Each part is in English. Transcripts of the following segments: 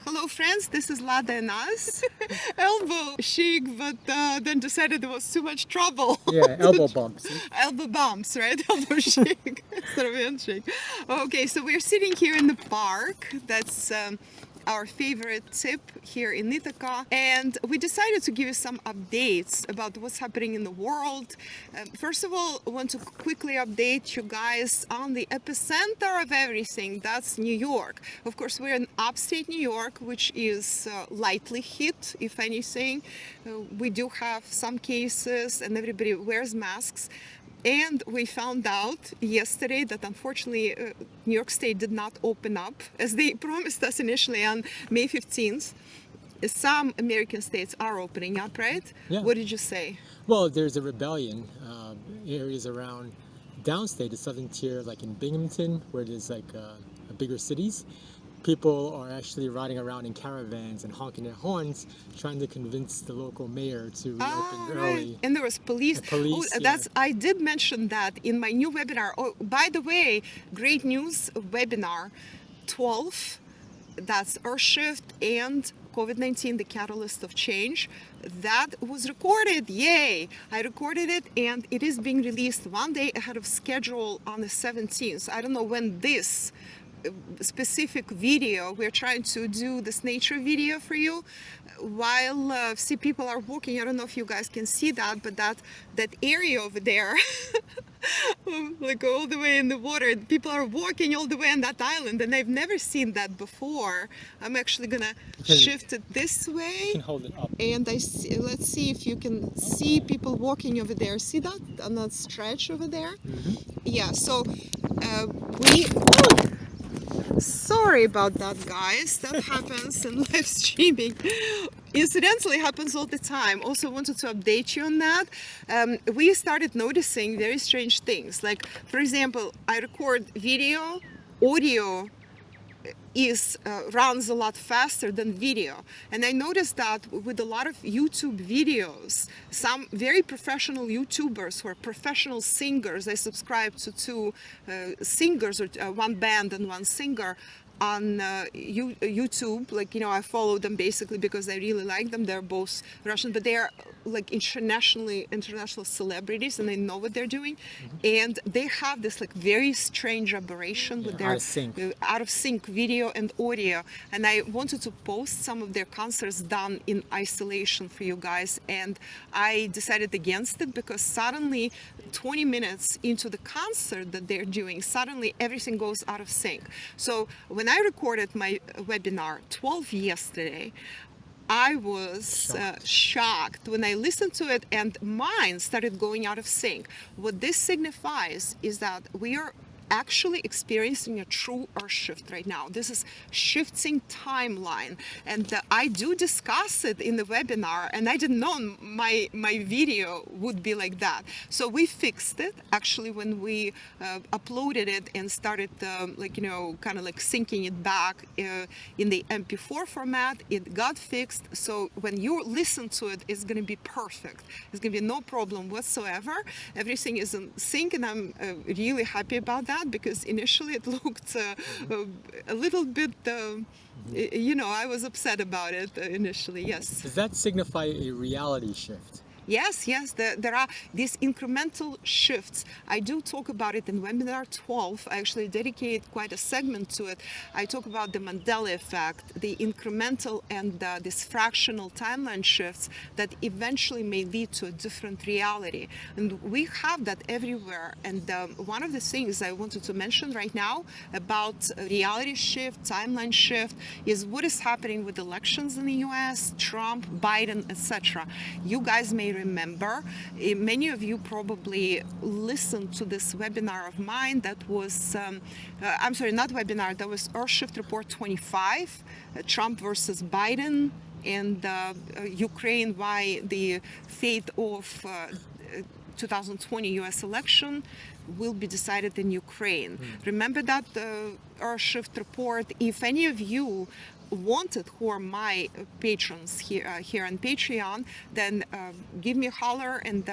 Hello friends, this is Lada and us. Elbow chic, but then decided there was too much trouble. Yeah, elbow bumps. Elbow bumps, right? Elbow chic instead of handshake. Okay, so we're sitting here in the park. That's our favorite tip here in Ithaca, and we decided to give you some updates about what's happening in the world. First of all, I want to quickly update you guys on the epicenter of everything. That's New York. Of course, we're in upstate New York, which is lightly hit, if anything. We do have some cases and everybody wears masks. And we found out yesterday that unfortunately New York State did not open up as they promised us initially on May 15th. Some American states are opening up, right? Yeah. What did you say? Well, there's a rebellion. Areas around downstate, the southern tier, like in Binghamton, where there's like bigger cities. People are actually riding around in caravans and honking their horns, trying to convince the local mayor to reopen early. And there was police. Police, That's I did mention that in my new webinar. Oh, by the way, great news webinar 12. That's Earthshift and COVID-19, the catalyst of change. That was recorded. Yay! I recorded it and it is being released one day ahead of schedule on the 17th. I don't know when this specific video, we're trying to do this nature video for you while see people are walking. I don't know if you guys can see that, but that area over there like all the way in the water, people are walking all the way on that island, and I've never seen that before. I'm actually gonna shift it this way. You can hold it up. And let's see if you can see people walking over there. See that on that stretch over there? Yeah, so sorry about that, guys. That happens in live streaming. Incidentally, happens all the time. Also wanted to update you on that. We started noticing very strange things. Like, for example, I record video, audio runs a lot faster than video, and I noticed that with a lot of YouTube videos, some very professional YouTubers who are professional singers. I subscribe to two singers, or one band and one singer on YouTube. Like, you know, I follow them basically because I really like them. They're both Russian, but they are like international celebrities, and they know what they're doing. And they have this like very strange aberration with their out of sync video and audio. And I wanted to post some of their concerts done in isolation for you guys, and I decided against it because suddenly 20 minutes into the concert that they're doing, suddenly everything goes out of sync. So when I recorded my webinar 12 yesterday, I was shocked when I listened to it and mine started going out of sync. What this signifies is that we are actually experiencing a true Earth shift right now. This is shifting timeline, and I do discuss it in the webinar, and I didn't know my video would be like that. So we fixed it actually when we uploaded it and started like, you know, kind of like syncing it back in the MP4 format. It got fixed, so when you listen to it, it's going to be perfect. It's going to be no problem whatsoever. Everything is in sync, and I'm really happy about that, because initially it looked a little bit, you know, I was upset about it initially. Yes. Does that signify a reality shift? Yes, there are these incremental shifts. I do talk about it in webinar 12. I actually dedicate quite a segment to it. I talk about the Mandela effect, the incremental and these fractional timeline shifts that eventually may lead to a different reality. And we have that everywhere. And one of the things I wanted to mention right now about reality shift, timeline shift, is what is happening with elections in the US, Trump, Biden, etc. You guys may remember, many of you probably listened to this webinar of mine that was, I'm sorry, not webinar, that was Earthshift Report 25, Trump versus Biden, and Ukraine, why the fate of 2020 US election will be decided in Ukraine. Remember that Earthshift report. If any of you wanted, who are my patrons here on Patreon, then give me a holler, and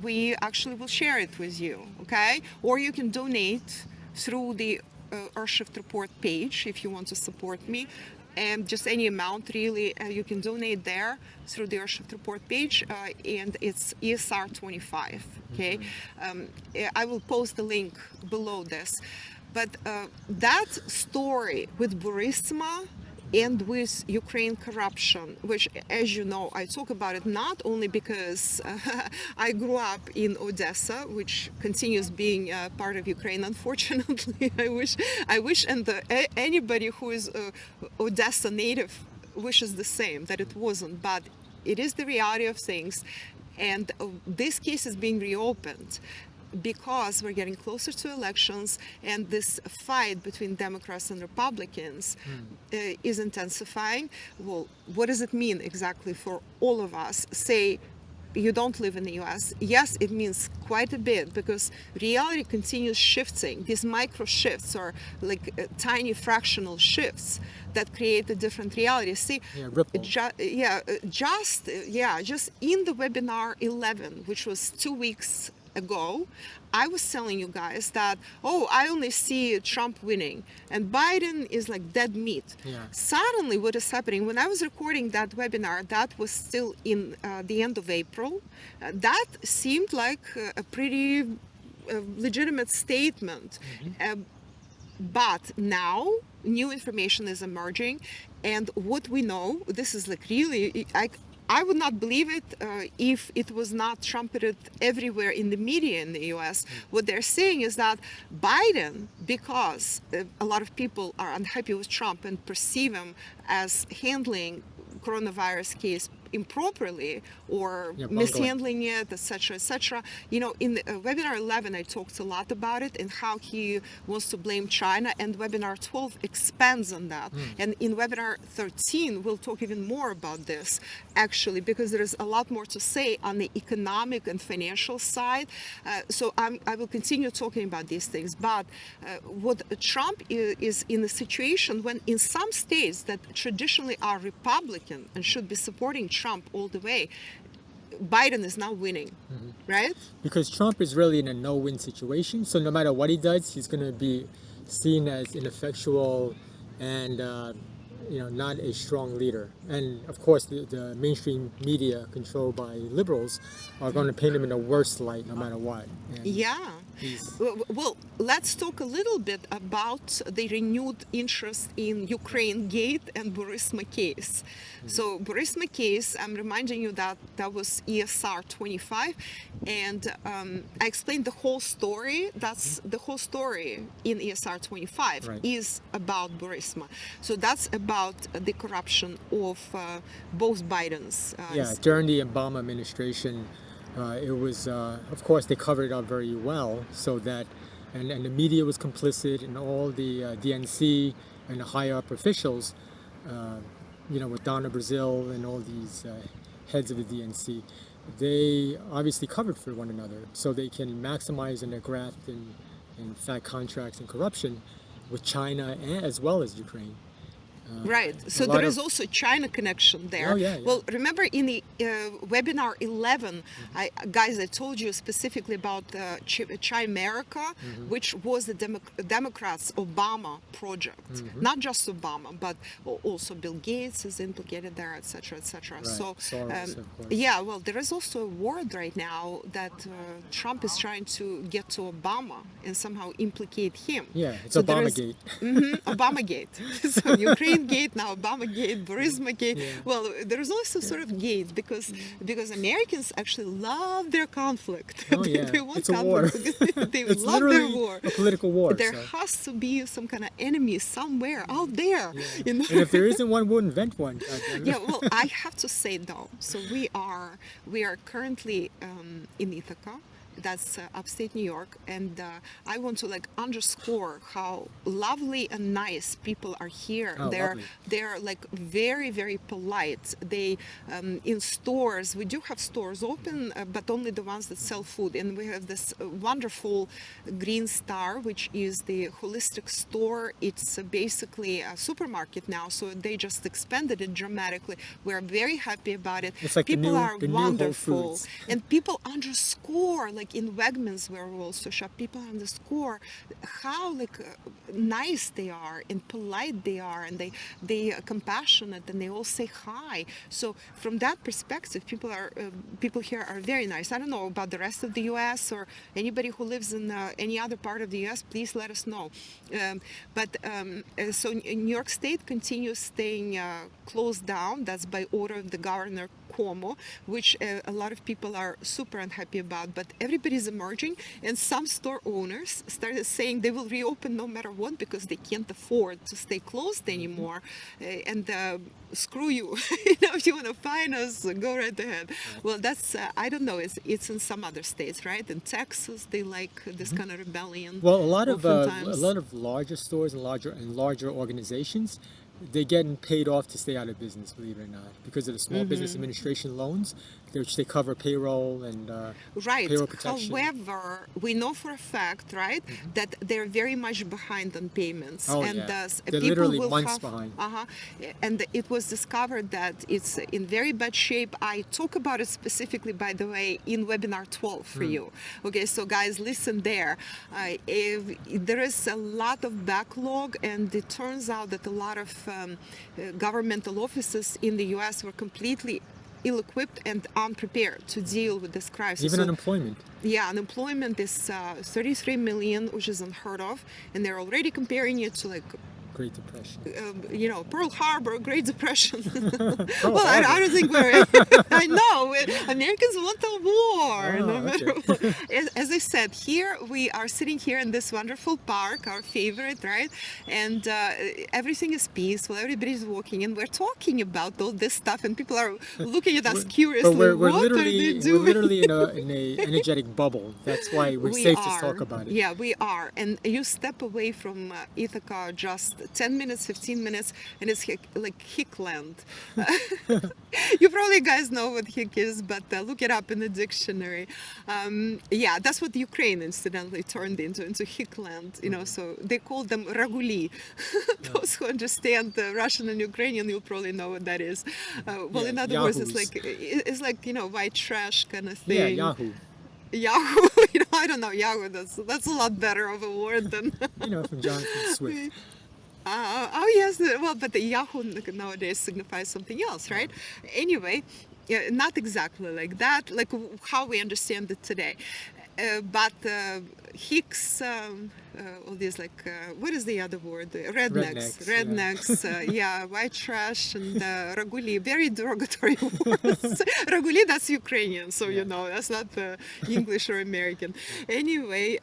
we actually will share it with you, okay? Or you can donate through the Earthshift report page if you want to support me. And just any amount really, you can donate there through the Earthshift report page, and it's ESR 25. Okay, I will post the link below this. But that story with Burisma and with Ukraine corruption, which, as you know, I talk about it not only because I grew up in Odessa, which continues being part of Ukraine, unfortunately. I wish, and anybody who is Odessa native wishes the same, that it wasn't, but it is the reality of things. And this case is being reopened because we're getting closer to elections, and this fight between Democrats and Republicans is intensifying. Well, what does it mean exactly for all of us? Say you don't live in the US. Yes, it means quite a bit, because reality continues shifting. These micro shifts are like tiny fractional shifts that create a different reality. See, just in the webinar 11, which was 2 weeks ago, I was telling you guys that, I only see Trump winning and Biden is like dead meat. Suddenly what is happening, when I was recording that webinar, that was still in the end of April, that seemed like a pretty legitimate statement. But now new information is emerging, and what we know, this is like really, I would not believe it if it was not trumpeted everywhere in the media in the US. What they're saying is that Biden, because a lot of people are unhappy with Trump and perceive him as handling coronavirus case improperly or mishandling it, etc., etc. You know, in the, webinar 11, I talked a lot about it and how he wants to blame China, and webinar 12 expands on that. And in webinar 13, we'll talk even more about this, actually, because there is a lot more to say on the economic and financial side. So I will continue talking about these things. But what Trump is in a situation when in some states that traditionally are Republican and should be supporting Trump all the way, Biden is now winning, right? Because Trump is really in a no-win situation. So no matter what he does, he's going to be seen as ineffectual and not a strong leader. And of course, the mainstream media controlled by liberals are going to paint him in the worst light no matter what. And well, let's talk a little bit about the renewed interest in Ukrainegate and Burisma case. So Burisma case, I'm reminding you that that was ESR 25, and I explained the whole story. That's the whole story in ESR 25 is about Burisma. So that's about the corruption of both Bidens. During the Obama administration, it was, of course, they covered it up very well, so that, and the media was complicit, and all the DNC and the higher up officials, with Donna Brazil and all these heads of the DNC, they obviously covered for one another, so they can maximize in their graft and fat contracts and corruption with China as well as Ukraine. Right. So there is also a China connection there. Well, remember in the webinar 11, guys, I told you specifically about CHIMERICA, which was the Democrats' Obama project. Not just Obama, but also Bill Gates is implicated there, etc., etc. So, well, there is also a word right now that Trump is trying to get to Obama and somehow implicate him. It's Obamagate. Obamagate. So Ukrainegate, now Obamagate, Burismagate. Well, there is also sort of gate because Americans actually love their conflict. They want conflict. They love their war. A political war. There has to be some kind of enemy somewhere out there. And if there isn't one, we'll invent one. Well, I have to say though. So we are currently in Ithaca. That's upstate New York, and I want to underscore how lovely and nice people are here. They're like very, very polite. They in stores, we do have stores open, but only the ones that sell food, and we have this wonderful Green Star, which is the holistic store. It's basically a supermarket now, so they just expanded it dramatically. We're very happy about it. It's like people the are wonderful, and people underscore like in Wegmans where we also shop, people underscore how like nice they are and polite they are, and they are compassionate, and they all say hi. So from that perspective, people here are very nice. I don't know about the rest of the U.S. or anybody who lives in any other part of the U.S. Please let us know. So New York State continues staying closed down. That's by order of the governor Cuomo, which a lot of people are super unhappy about. But everybody's emerging, and some store owners started saying they will reopen no matter what because they can't afford to stay closed anymore. Screw you. If you want to fine us, go right ahead. Well, that's I don't know. It's in some other states, right? In Texas, they like this kind of rebellion. Well, a lot of larger stores and larger organizations, they're getting paid off to stay out of business, believe it or not, because of the Small Business Administration loans, which they cover payroll and right. payroll protection. However, we know for a fact, right, that they're very much behind on payments. Oh, and yeah. people They're literally will months have, behind. And it was discovered that it's in very bad shape. I talk about it specifically, by the way, in webinar 12 for you. Okay, so guys, listen there. There is a lot of backlog, and it turns out that a lot of governmental offices in the U.S. were completely ill-equipped and unprepared to deal with this crisis. Even unemployment. Yeah, unemployment is 33 million, which is unheard of, and they're already comparing it to like Great Depression. Pearl Harbor, Great Depression. Well, I don't think we're. I know Americans want a war. No matter what. As I said, here we are sitting here in this wonderful park, our favorite, right? And everything is peaceful. Everybody's walking, and we're talking about all this stuff, and people are looking at us curiously. But we're what are they doing? We're literally in a energetic bubble. That's why we're safe to talk about it. Yeah, we are. And you step away from Ithaca just 10 minutes, 15 minutes, and it's like Hickland. You probably guys know what Hick is, but look it up in the dictionary. Yeah, that's what Ukraine incidentally turned into Hickland. So they call them Raguli. Those who understand Russian and Ukrainian, you'll probably know what that is. In other words, it's like white trash kind of thing. Yeah, Yahoo. Yahoo, I don't know, Yahoo. That's a lot better of a word than from Jonathan Swift. Oh yes, well, but the Yahoo nowadays signifies something else, right? Anyway, not exactly like that, like how we understand it today. But Hicks, all these what is the other word? Rednecks, yeah, white trash and Raguli, very derogatory words. Raguli, that's Ukrainian, so that's not English or American. Anyway,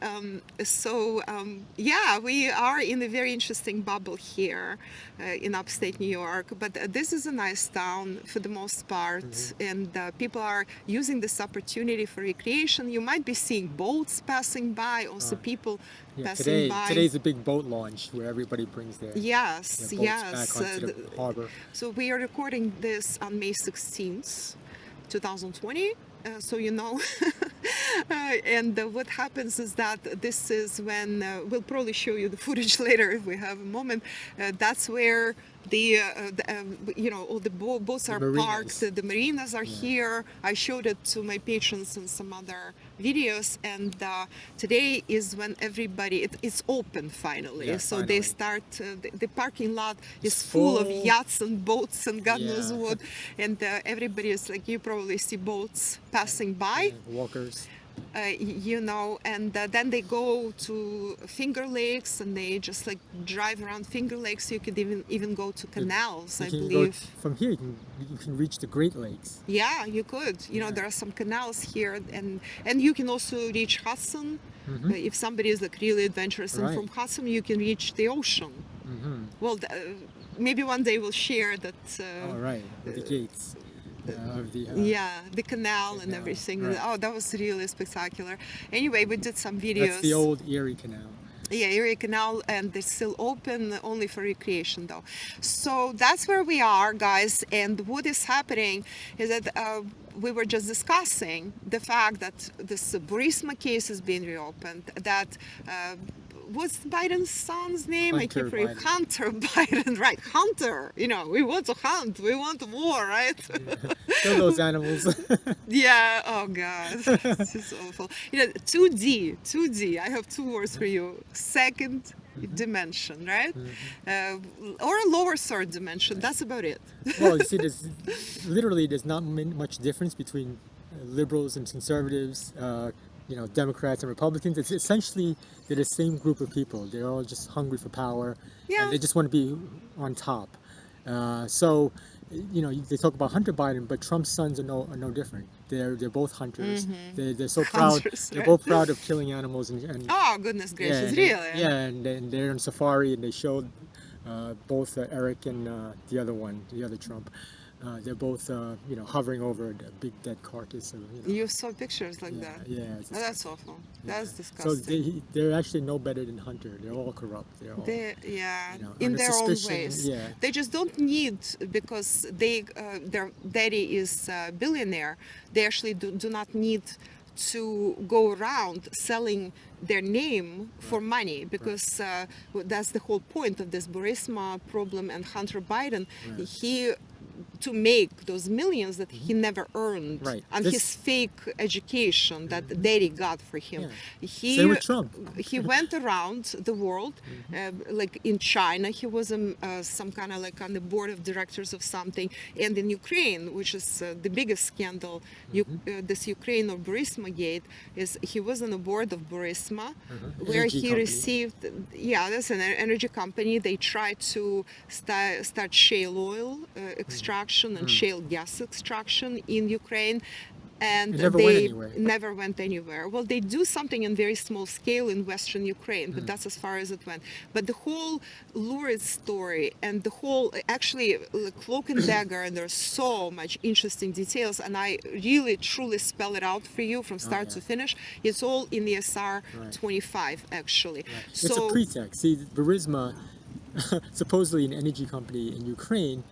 yeah, we are in a very interesting bubble here in upstate New York, but this is a nice town for the most part, and people are using this opportunity for recreation. You might be seeing boats passing by, also people passing by. Today's a big boat launch where everybody brings their boats back onto the harbor. So we are recording this on May 16th, 2020. So and what happens is that this is when we'll probably show you the footage later if we have a moment. That's where all the boats are parked, the marinas are here. I showed it to my patrons in some other videos, and today is when it's open finally. So they start, the parking lot is full of yachts and boats and God knows what, and everybody is like, you probably see boats passing by. Walkers. And then they go to Finger Lakes, and they just drive around Finger Lakes. You could even go to canals, I believe. From here, you can reach the Great Lakes. Yeah, you could. There are some canals here, and you can also reach Hudson. If somebody is really adventurous, and from Hudson you can reach the ocean. Well, maybe one day we'll share that. All right, with the gates. The canal and everything. Right. Oh, that was really spectacular. Anyway, we did some videos. That's the old Erie Canal. Yeah, Erie Canal, and it's still open only for recreation though. So that's where we are, guys. And what is happening is that we were just discussing the fact that this Burisma case is being reopened, that what's Biden's son's name? I keep Hunter reading Biden. Hunter Biden, right? Hunter. You know, we want to hunt. We want war, right? Kill those animals. Yeah. Oh God, this is awful. You know, 2D, 2D. I have two words for you. Second dimension, right? Or a lower third dimension. That's about it. Well, you see, there's not much difference between liberals and conservatives, Democrats and Republicans. It's essentially they're the same group of people. They're all just hungry for power, Yeah. and they just want to be on top. They talk about Hunter Biden, but Trump's sons are no different. They're both hunters. They're so proud. Hunters, They're right. both proud of killing animals and Oh goodness gracious, and, really? and they're on safari and they showed both Eric and the other Trump. They're both hovering over a big dead carcass of You saw pictures like yeah, that. yeah. Oh, that's awful. That's So disgusting. they're actually no better than Hunter. They're all corrupt. They're all In under their own suspicion, ways. yeah. They just don't need, because their daddy is a billionaire. They actually do not need to go around selling their name for money, because that's the whole point of this Burisma problem and Hunter Biden. He to make those millions that he never earned Right. on his fake education that daddy got for him. He Same with Trump. he went around the world, like in China, he was some kind of like on the board of directors of something, and in Ukraine, which is the biggest scandal, this Ukraine or Burismagate, is he was on the board of Burisma, where Energy he company. received, that's an energy company. They tried to start shale oil extraction and shale gas extraction in Ukraine. And It never went anywhere. never went anywhere. Well, they do something in very small scale in Western Ukraine, but that's as far as it went. But the whole lurid story and the whole, actually, cloak and dagger, and there's so much interesting details, and I really, truly spell it out for you from start to finish. It's all in the SR 25, actually. It's a pretext. See, Burisma, supposedly an energy company in Ukraine,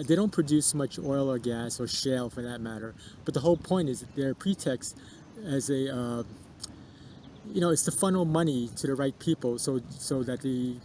they don't produce much oil or gas or shale for that matter. But the whole point is that their pretext as a, it's to funnel money to the right people so that the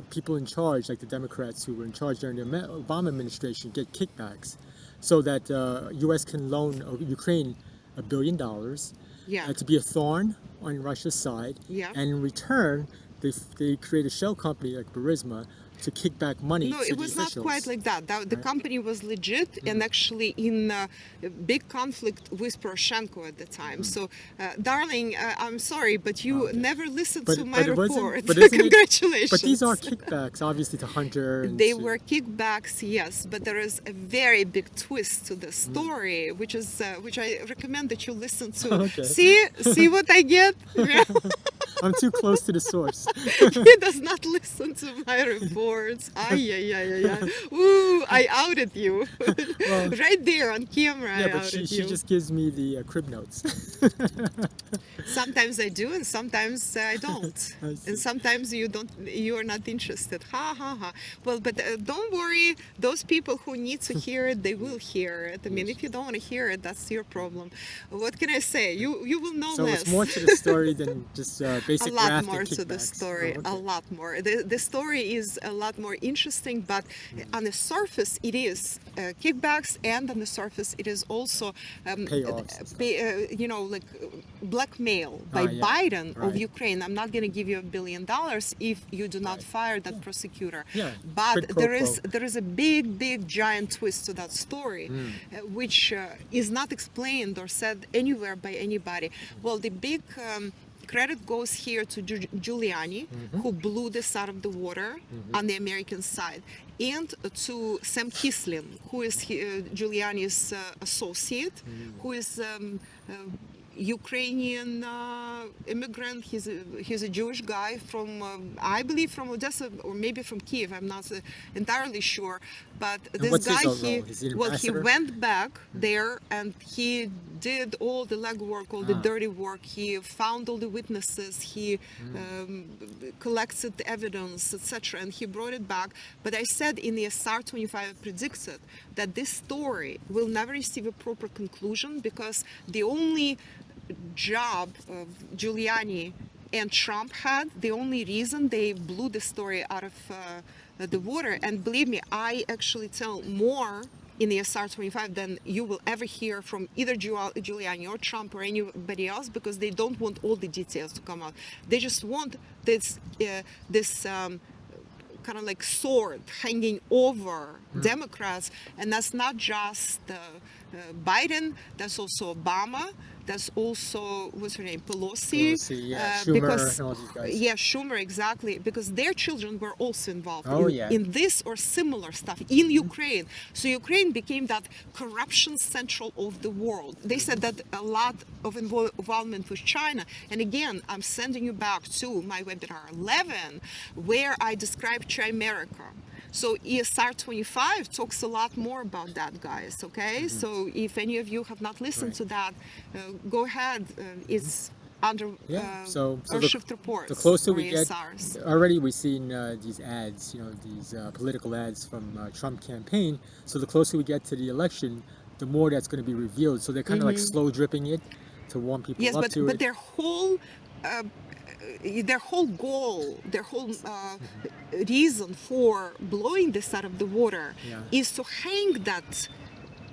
people in charge, like the Democrats who were in charge during the Obama administration, get kickbacks so that U.S. can loan Ukraine $1 billion to be a thorn on Russia's side. Yeah. And in return, they create a shell company like Burisma to kick back money No, to it the was not officials. quite like that. The company was legit and actually in a big conflict with Poroshenko at the time. So, darling, I'm sorry, but you never listened to my it wasn't- report. but isn't it- Congratulations. But these are kickbacks, obviously, to Hunter. And They to- were kickbacks, yes, but there is a very big twist to the story, which I recommend that you listen to. Okay. See what I get? I'm too close to the source. He does not listen to my reports. Ooh, I outed you. Right there on camera, I Yeah, but outed she you. just gives me the crib notes. Sometimes I do, and sometimes I don't. I see. And sometimes you are not interested. Ha ha ha. Well, but don't worry. Those people who need to hear it, they will hear it. I mean, if you don't want to hear it, that's your problem. What can I say? You will know So less. it's more to the story than just basic A lot graft more and to the kickbacks. story. Oh, okay. A lot more. The story is a lot more interesting, but on the surface it is kickbacks, and on the surface it is also Payoffs and stuff. like blackmail by yeah. Biden of Right. Ukraine. I'm not going to give you $1 billion if you do not fire that prosecutor. Yeah. But Quid pro there is a big giant twist to that story, which is not explained or said anywhere by anybody. Well, the big credit goes here to Giuliani, who blew this out of the water on the American side, and to Sam Kislin, who is Giuliani's associate, who is Ukrainian immigrant. He's a Jewish guy from, I believe, from Odessa or maybe from Kiev. I'm not entirely sure. But this what's his guy, role? Is he an he ambassador? went back there and he did all the legwork, all the dirty work. He found all the witnesses. He collected the evidence, etc., and he brought it back. But I said in the SR25 predicted that this story will never receive a proper conclusion, because the only job of Giuliani and Trump had. The only reason they blew the story out of the water, and believe me, I actually tell more in the SR-25 than you will ever hear from either Giuliani or Trump or anybody else, because they don't want all the details to come out. They just want this kind of like sword hanging over Democrats, and that's not just Biden, that's also Obama, that's also, what's her name, Pelosi, yeah, Schumer, and all these guys. Yeah, Schumer, exactly, because their children were also involved Yeah. in this or similar stuff in Ukraine. So Ukraine became that corruption central of the world. They said that a lot of involvement with China. And again, I'm sending you back to my webinar 11, where I describe CHIMERICA. So ESR-25 talks a lot more about that, guys, okay? So if any of you have not listened to that, go ahead. It's under so Earthshift reports. The closer we get, ESRs. already we've seen these ads, these political ads from Trump campaign. So the closer we get to the election, the more that's going to be revealed. So they're kind of like slow dripping it to warm people up to it. But their whole goal, their whole reason for blowing this out of the water is to hang that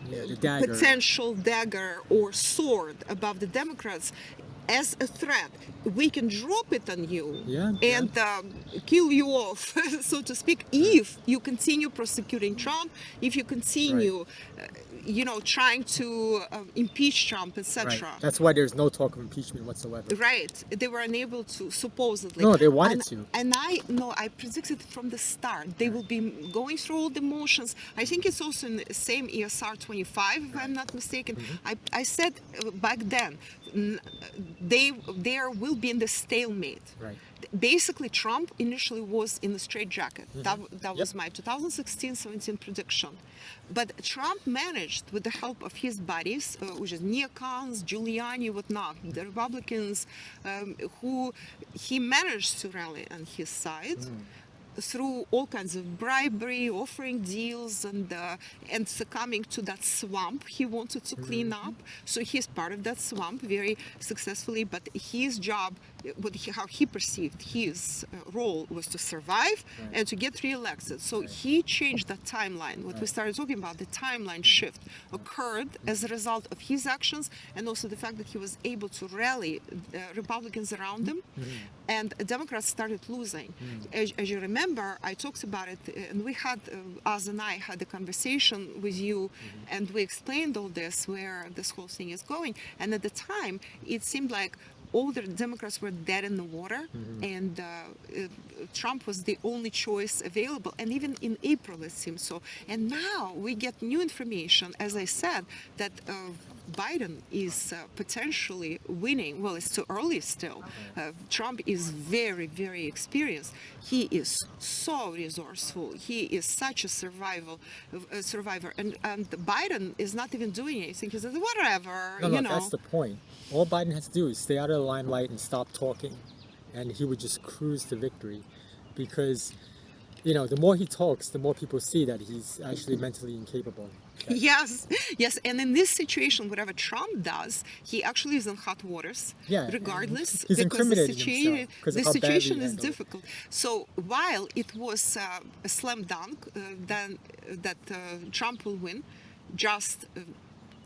the dagger. potential dagger or sword above the Democrats as a threat. We can drop it on you and kill you off, so to speak, if you continue prosecuting Trump, if you continue trying to impeach Trump, etc. Right. That's why there's no talk of impeachment whatsoever. Right. They were unable to, supposedly. No, they wanted to. And I predicted from the start they will be going through all the motions. I think it's also in the same ESR-25, if I'm not mistaken. I said back then, there will be in the stalemate. Right. Basically, Trump initially was in the straitjacket. That was my 2016-17 prediction. But Trump managed, with the help of his buddies, which is neocons, Giuliani, whatnot, the Republicans, who he managed to rally on his side through all kinds of bribery, offering deals, and succumbing to that swamp he wanted to clean up. So he's part of that swamp very successfully. But his job, how he perceived his role, was to survive and to get re-elected. So he changed that timeline. What we started talking about, the timeline shift, occurred as a result of his actions, and also the fact that he was able to rally Republicans around him, and Democrats started losing. As you remember, I talked about it, and we had, Az and I had a conversation with you, and we explained all this, where this whole thing is going. And at the time, it seemed like all the Democrats were dead in the water, and Trump was the only choice available. And even in April, it seems so. And now we get new information, as I said, that Biden is potentially winning. Well, it's too early still. Trump is very, very experienced. He is so resourceful. He is such a survivor. And Biden is not even doing anything. He says, whatever, No, that's the point. All Biden has to do is stay out of the limelight and stop talking, and he would just cruise to victory. Because, the more he talks, the more people see that he's actually mentally incapable. Yes. And in this situation, whatever Trump does, he actually is in hot waters, regardless, he's because the situation is difficult. So while it was a slam dunk that Trump will win, just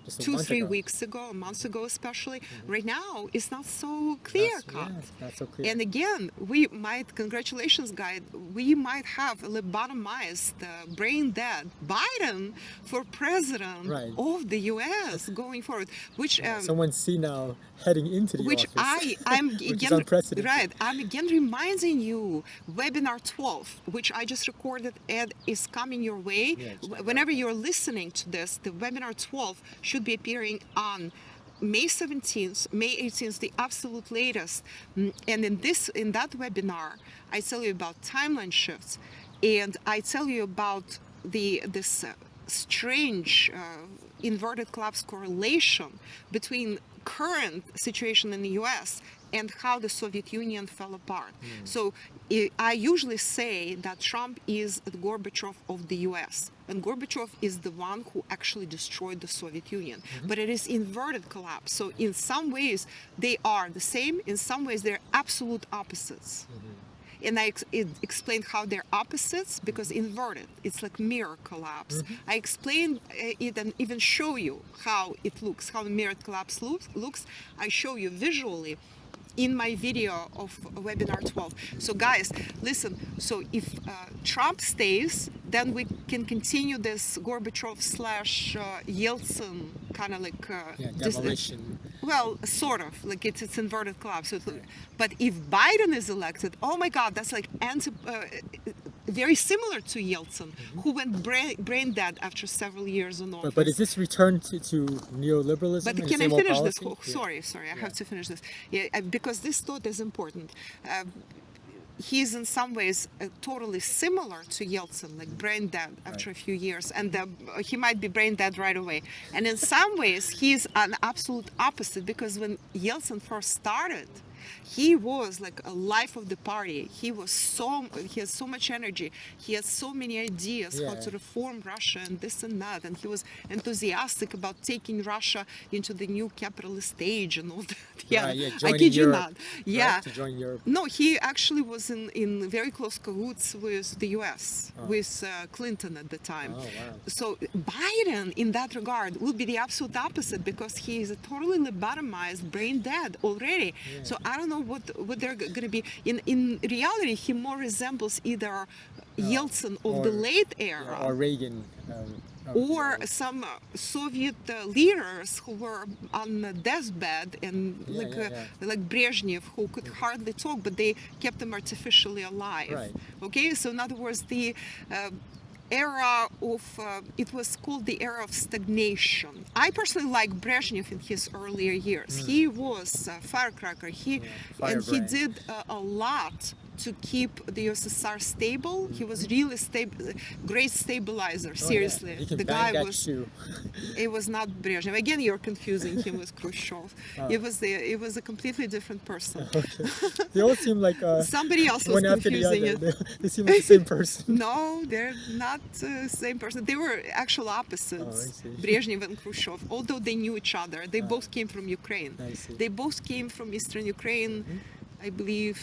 2-3 weeks ago, a month ago especially, right now it's not so clear cut. Not so clear. And again, we might, congratulations guys, we might have a lobotomized, brain dead Biden for president of the US going forward, which someone see now heading into the which office, I'm which again is unprecedented. Right. I'm again reminding you, webinar 12, which I just recorded and is coming your way. Whenever you're listening to this, the webinar 12 should be appearing on May 17th, May 18th, the absolute latest. And in that webinar, I tell you about timeline shifts, and I tell you about this strange inverted collapse correlation between current situation in the US and how the Soviet Union fell apart. So I usually say that Trump is the Gorbachev of the US, and Gorbachev is the one who actually destroyed the Soviet Union. But it is inverted collapse. So in some ways they are the same, in some ways they're absolute opposites. And I explained how they're opposites because inverted, it's like mirror collapse. I explained it and even show you how it looks, how mirrored collapse looks. I show you visually in my video of webinar 12. So guys, listen, so if Trump stays, then we can continue this Gorbachev slash Yeltsin kind of like demolition. well, sort of, like it's inverted collapse. But if Biden is elected, oh my God, that's like very similar to Yeltsin, who went brain dead after several years in office. But is this return to neoliberalism? But and can I same old finish this? policy? Sorry, I have to finish this. Yeah, because this thought is important. He's in some ways totally similar to Yeltsin, like brain dead after a few years, and he might be brain dead right away. And in some ways, he's an absolute opposite, because when Yeltsin first started, he was like a life of the party. He has so much energy. He has so many ideas how to reform Russia and this and that. And he was enthusiastic about taking Russia into the new capitalist age and all that. I kid you not. Right, to join Europe. No, he actually was in very close cahoots with the US, with Clinton at the time. Oh, wow. So Biden, in that regard, will be the absolute opposite, because he is a totally lobotomized, brain dead already. So I don't know what they're going to be. In reality, he more resembles either Yeltsin of the late era or Reagan. or some Soviet leaders who were on the deathbed, and like Brezhnev, who could hardly talk, but they kept him artificially alive. Right. Okay, so in other words, the era of it was called the era of stagnation. I personally like Brezhnev in his earlier years. He was a firecracker. He did a lot to keep the USSR stable. He was really great stabilizer. Seriously, the guy was. It was not Brezhnev. Again, you're confusing him with Khrushchev. It was a completely different person. They all seem like somebody else was confusing it. They seem like the same person. No, they're not the same person. They were actual opposites, Brezhnev and Khrushchev, although they knew each other. They both came from Ukraine. They both came from Eastern Ukraine, I believe,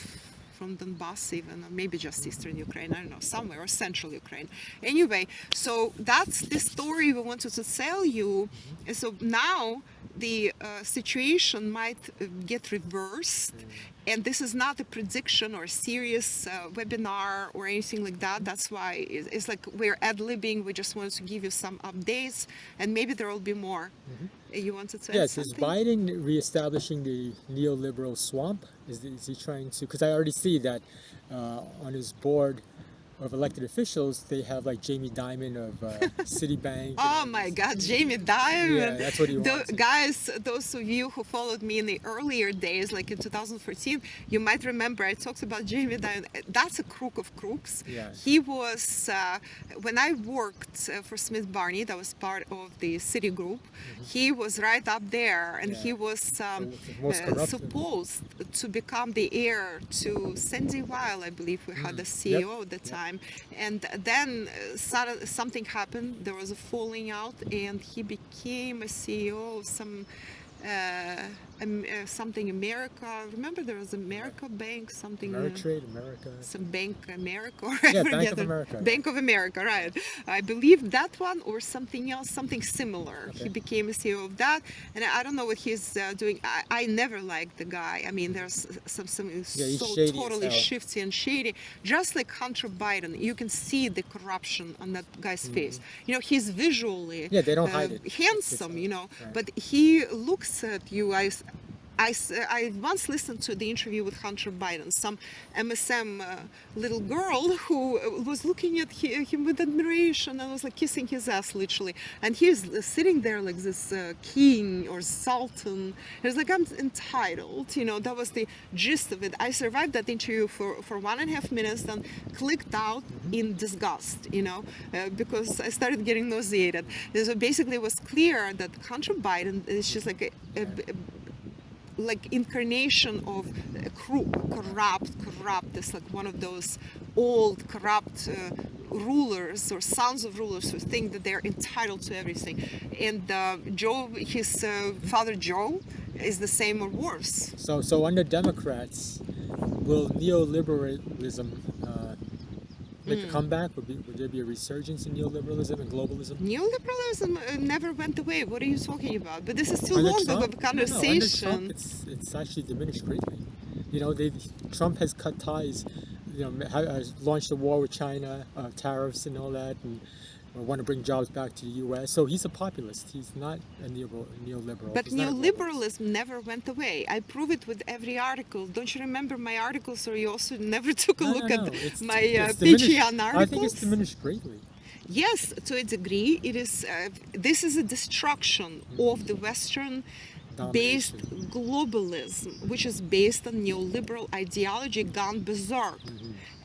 from Donbass even, or maybe just Eastern Ukraine, I don't know, somewhere, or Central Ukraine. Anyway, so that's the story we wanted to tell you. And so now the situation might get reversed. And this is not a prediction or a serious webinar or anything like that. That's why it's like we're ad-libbing. We just wanted to give you some updates, and maybe there will be more. You wanted to add something? Is Biden reestablishing the neoliberal swamp? Is he trying to? Because I already see that on his board of elected officials, they have like Jamie Dimon of Citibank. Oh my God, Jamie Dimon! Yeah, that's what he wants. Guys, those of you who followed me in the earlier days, like in 2014, you might remember I talked about Jamie Dimon. That's a crook of crooks. Yeah. He was when I worked for Smith Barney, that was part of the Citigroup. He was right up there, and he was supposed to become the heir to Sandy Weil, I believe we had the CEO at the time. And then something happened. There was a falling out, and he became a CEO of some something America. Remember, there was America Bank, something. Ameritrade, America. Some Bank America. Or Bank of America. Bank of America, right? I believe that one or something else, something similar. He became a CEO of that, and I don't know what he's doing. I never liked the guy. I mean, there's something so totally shifty and shady. Just like Hunter Biden, you can see the corruption on that guy's face. You know, he's visually they don't hide it. handsome, you know, but he looks at you. I once listened to the interview with Hunter Biden, some MSM little girl who was looking at him with admiration and was like kissing his ass literally. And he's sitting there like this king or sultan. He was like, I'm entitled, you know, that was the gist of it. I survived that interview for 1.5 minutes, then clicked out in disgust, you know, because I started getting nauseated. So basically it was clear that Hunter Biden is just like like incarnation of corrupt. It's like one of those old corrupt rulers or sons of rulers who think that they're entitled to everything. And Joe, his father Joe, is the same or worse. So under Democrats, will neoliberalism make a comeback? Would there be a resurgence in neoliberalism and globalism? Neoliberalism never went away. What are you talking about? But this is too long of a No, conversation. under Trump, it's actually diminished greatly. You know, Trump has cut ties. You know, has launched a war with China, tariffs and all that, and want to bring jobs back to the U.S. So he's a populist. He's not a neoliberal. But He's not a neoliberalism never went away. I prove it with every article. Don't you remember my articles, or you also never took a look at my Patreon articles? I think it's diminished greatly. Yes, to a degree. It is. This is a destruction of the Western-based globalism, which is based on neoliberal ideology gone berserk.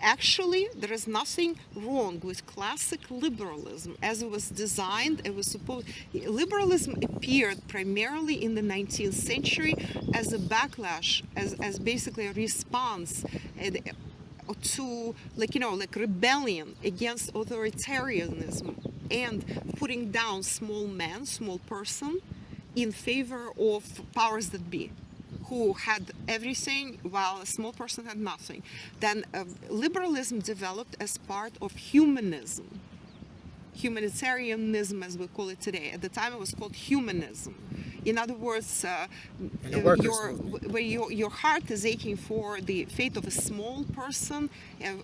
Actually, there is nothing wrong with classic liberalism as it was designed. It was supposed. Liberalism appeared primarily in the 19th century as a backlash, as basically a response to, like rebellion against authoritarianism and putting down small man, small person, in favor of powers that be, who had everything while a small person had nothing. Then liberalism developed as part of humanism, humanitarianism as we call it today. At the time it was called humanism. In other words, where your heart is aching for the fate of a small person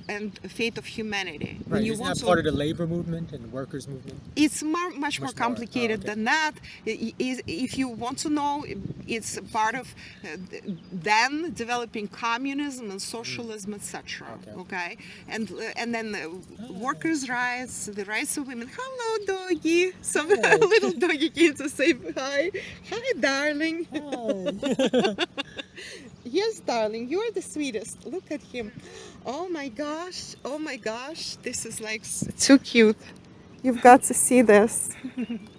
and the fate of humanity. Right, isn't that part of the labor movement and the workers' movement? It's much more complicated than that. If you want to know, it's part of then developing communism and socialism, etc. Okay, and then workers' rights, the rights of women. Hello, doggy. Some little doggy came to say hi. Hi, darling. Hi. Yes, darling, you're the sweetest. Look at him. Oh my gosh. Oh my gosh. This is like too cute. You've got to see this.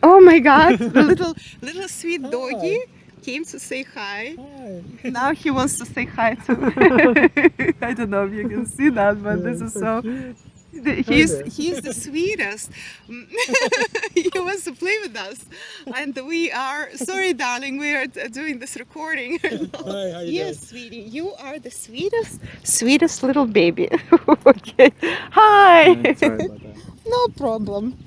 Oh my God. The little sweet doggy came to say hi. Hi. Now he wants to say hi too. I don't know if you can see that, but this is so. He's the sweetest. He wants to play with us, and we are sorry, darling. We are doing this recording. Hi, how you Yes, doing? sweetie, you are the sweetest little baby. Okay, hi. Sorry about that.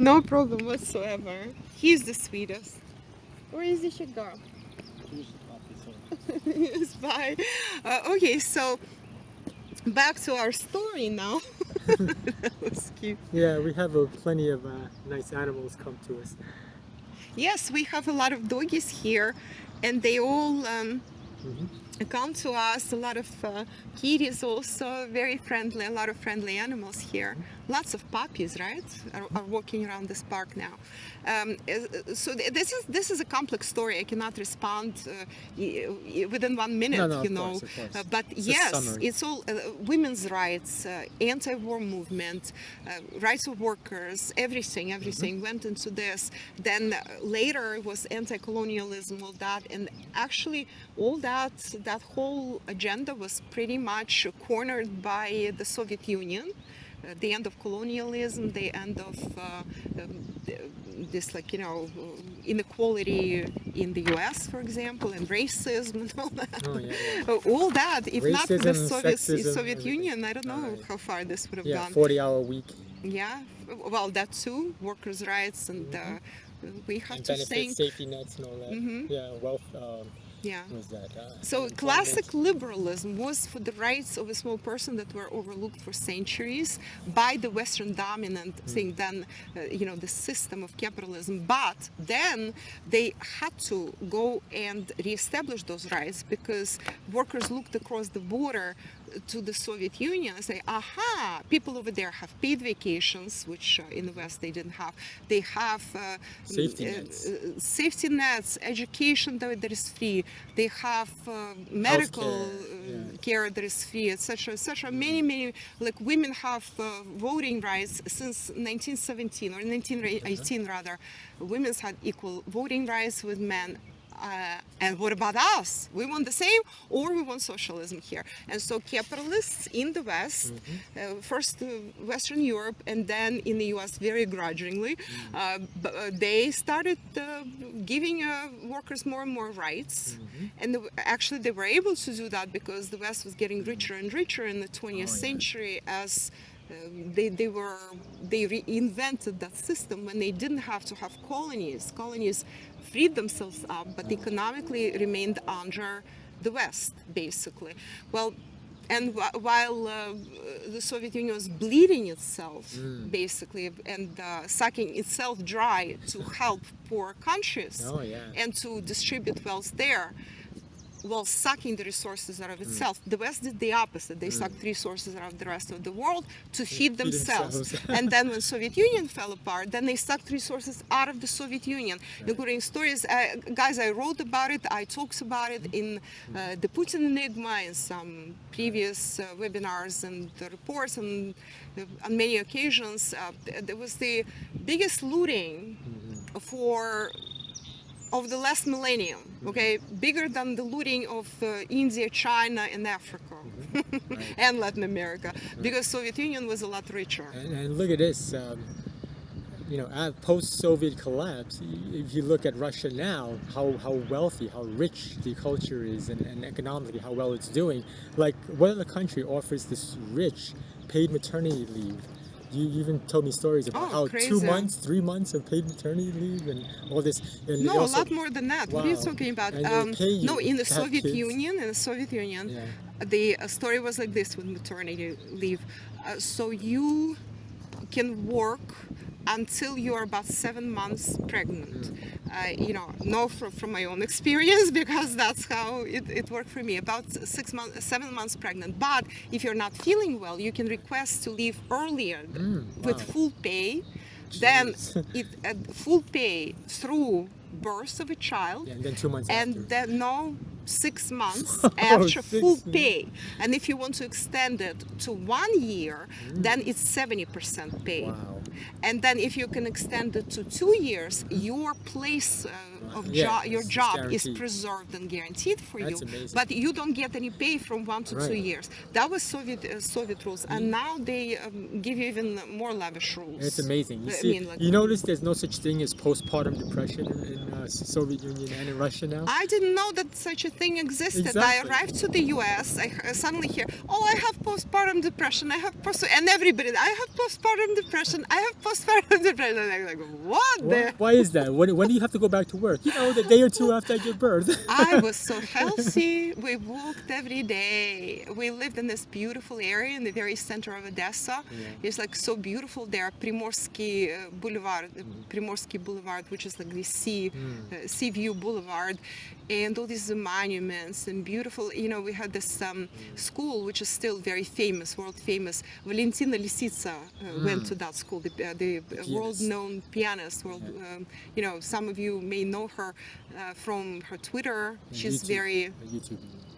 No problem whatsoever. He's the sweetest. Where is he go? Yes, bye. Okay, so back to our story now. That was cute. Yeah, we have plenty of nice animals come to us. Yes, we have a lot of doggies here, and they all come to us. A lot of kitties also, very friendly. A lot of friendly animals here. Lots of puppies, right, are walking around this park now. So this is a complex story. I cannot respond within 1 minute, No, you of know. course, of course. But It's yes, it's all women's rights, anti-war movement, rights of workers, everything went into this. Then later it was anti-colonialism, all that, and actually all that whole agenda was pretty much cornered by the Soviet Union. The end of colonialism, the end of this, inequality in the U.S., for example, and racism and all that. Oh, yeah. All that, if not for the Racism, sexism, Soviet everything. Union, I don't know how far this would have Yeah, gone. 40-hour week. Yeah, well, that too, workers' rights, and we have And to benefits, think. safety nets and all that. Yeah, wealth. Yeah. What was that? So employment. classic liberalism was for the rights of a small person that were overlooked for centuries by the Western dominant thing, then the system of capitalism. But then they had to go and reestablish those rights because workers looked across the border to the Soviet Union and say, aha, people over there have paid vacations, which in the West they didn't have. They have safety nets, education that is free. They have medical care that is free, etc., etc. Many, like women have voting rights since 1917 or 1918 rather. Women had equal voting rights with men. And what about us? We want the same, or we want socialism here. And so capitalists in the West, first Western Europe, and then in the US very grudgingly, they started giving workers more and more rights. And actually they were able to do that because the West was getting richer and richer in the 20th century as they reinvented that system when they didn't have to have colonies. Colonies freed themselves up, but economically remained under the West, basically. Well, and while the Soviet Union was bleeding itself, basically, and sucking itself dry to help poor countries and to distribute wealth there, while sucking the resources out of itself. The West did the opposite. They sucked resources out of the rest of the world to feed themselves. And then when Soviet Union fell apart, then they sucked resources out of the Soviet Union, including stories. Guys, I wrote about it. I talked about it in the Putin Enigma, in some previous webinars and reports, and on many occasions. There was the biggest looting of the last millennium, okay, bigger than the looting of India, China, and Africa, and Latin America, because Soviet Union was a lot richer. And look at this, you know, at post-Soviet collapse, if you look at Russia now, how wealthy, how rich the culture is, and economically how well it's doing. Like, what other country offers this rich paid maternity leave? You even told me stories about how crazy. 2 months, 3 months of paid maternity leave and all this. And No, also, a lot more than that. What are you talking about? And they pay you No, in the to have Soviet kids. Union, the story was like this with maternity leave. So you can work until you're about 7 months pregnant. You know, from my own experience, because that's how it worked for me. About 7 months pregnant. But if you're not feeling well, you can request to leave earlier with full pay. Then full pay through birth of a child. And then 2 months and after. then 6 months after full pay. And if you want to extend it to 1 year, then it's 70% pay. Wow. And then if you can extend it to 2 years, your place of your job is guaranteed. preserved and guaranteed for That's you. amazing. But you don't get any pay from 1 to 2 years. That was Soviet rules, and now they give you even more lavish rules. It's amazing. You I see, mean, like- you notice there's no such thing as postpartum depression in Soviet Union and in Russia now? I didn't know that such a thing existed. Exactly. I arrived to the US, I suddenly hear, oh, I have postpartum depression, and everybody, I have postpartum depression, I have postpartum depression. And I'm like, what the? Why is that? When do you have to go back to work? You know, the day or two after I give birth. I was so healthy. We walked every day. We lived in this beautiful area in the very center of Odessa. It's like so beautiful there. Primorsky Boulevard, which is like the sea view boulevard, and all these monuments and beautiful. You know, we had this school which is still very famous, world famous. Valentina Lisitsa went to that school, the world-known pianist. You know, some of you may know her from her Twitter. She's very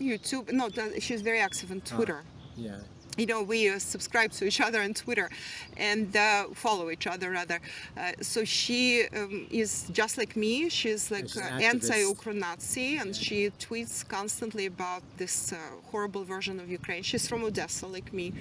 YouTube. No, she's very active on Twitter. Yeah. You know, we subscribe to each other on Twitter and follow each other, rather. So she is just like me. She's like anti-Ukro-Nazi, and she tweets constantly about this horrible version of Ukraine. She's from Odessa, like me.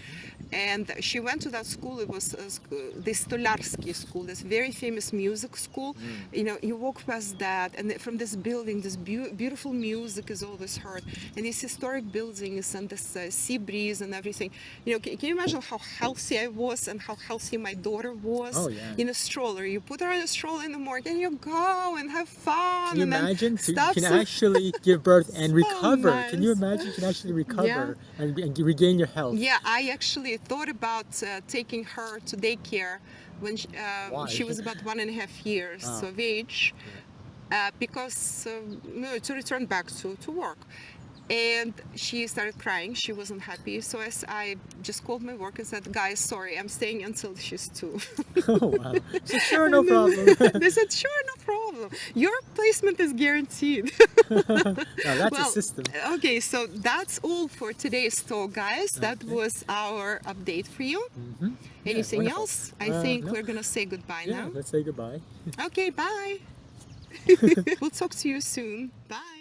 And she went to that school. It was the Stolarsky school, this very famous music school. You know, you walk past that, and from this building, this beautiful music is always heard. And these historic buildings and this sea breeze and everything. You know, can you imagine how healthy I was and how healthy my daughter was in a stroller? You put her in a stroller in the morning and you go and have fun. Can you and imagine? Then You can actually give birth and recover. Nice. Can you imagine? You can actually recover and regain your health. Yeah, I actually thought about taking her to daycare when she was about 1.5 years of age, because to return back to work. And she started crying. She wasn't happy. So I just called my work and said, guys, sorry, I'm staying until she's 2. Oh, wow. So sure, no problem. They said, sure, no problem. Your placement is guaranteed. Now that's a system. Okay, so that's all for today's talk, guys. That was our update for you. Anything else? I think we're going to say goodbye now. Let's say goodbye. Okay, bye. We'll talk to you soon. Bye.